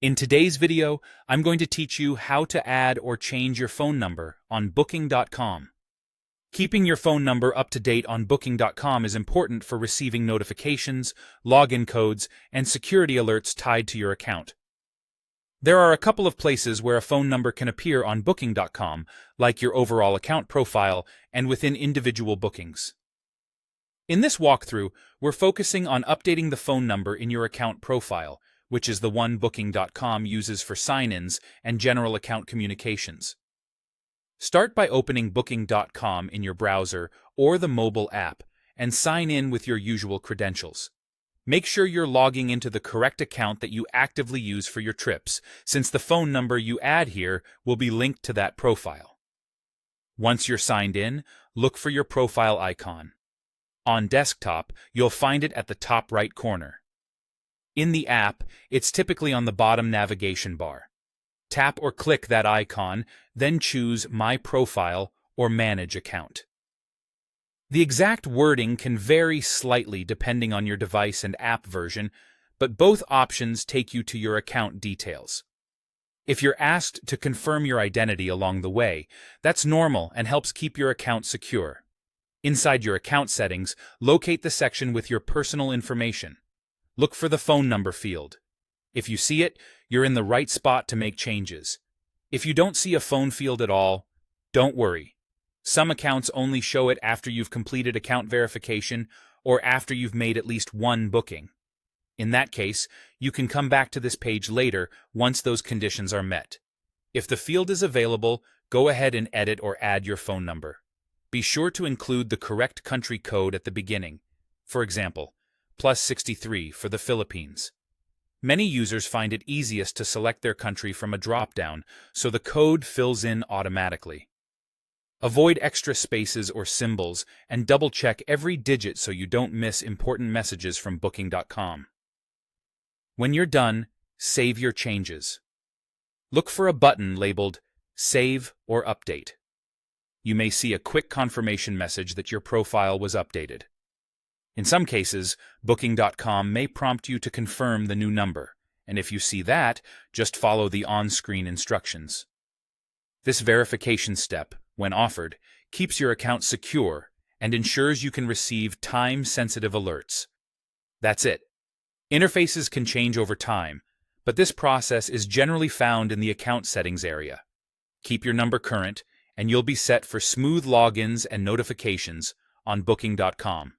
In today's video, I'm going to teach you how to add or change your phone number on Booking.com. Keeping your phone number up to date on Booking.com is important for receiving notifications, login codes, and security alerts tied to your account. There are a couple of places where a phone number can appear on Booking.com, like your overall account profile and within individual bookings. In this walkthrough, we're focusing on updating the phone number in your account profile, which is the one Booking.com uses for sign-ins and general account communications. Start by opening Booking.com in your browser or the mobile app and sign in with your usual credentials. Make sure you're logging into the correct account that you actively use for your trips, since the phone number you add here will be linked to that profile. Once you're signed in, look for your profile icon. On desktop, you'll find it at the top right corner. In the app, it's typically on the bottom navigation bar. Tap or click that icon, then choose My Profile or Manage Account. The exact wording can vary slightly depending on your device and app version, but both options take you to your account details. If you're asked to confirm your identity along the way, that's normal and helps keep your account secure. Inside your account settings, locate the section with your personal information. Look for the phone number field. If you see it, you're in the right spot to make changes. If you don't see a phone field at all, don't worry. Some accounts only show it after you've completed account verification or after you've made at least one booking. In that case, you can come back to this page later once those conditions are met. If the field is available, go ahead and edit or add your phone number. Be sure to include the correct country code at the beginning. For example, +63 for the Philippines. Many users find it easiest to select their country from a drop-down, so the code fills in automatically. Avoid extra spaces or symbols and double-check every digit so you don't miss important messages from Booking.com. When you're done, save your changes. Look for a button labeled Save or Update. You may see a quick confirmation message that your profile was updated. In some cases, Booking.com may prompt you to confirm the new number, and if you see that, just follow the on-screen instructions. This verification step, when offered, keeps your account secure and ensures you can receive time-sensitive alerts. That's it. Interfaces can change over time, but this process is generally found in the account settings area. Keep your number current, and you'll be set for smooth logins and notifications on Booking.com.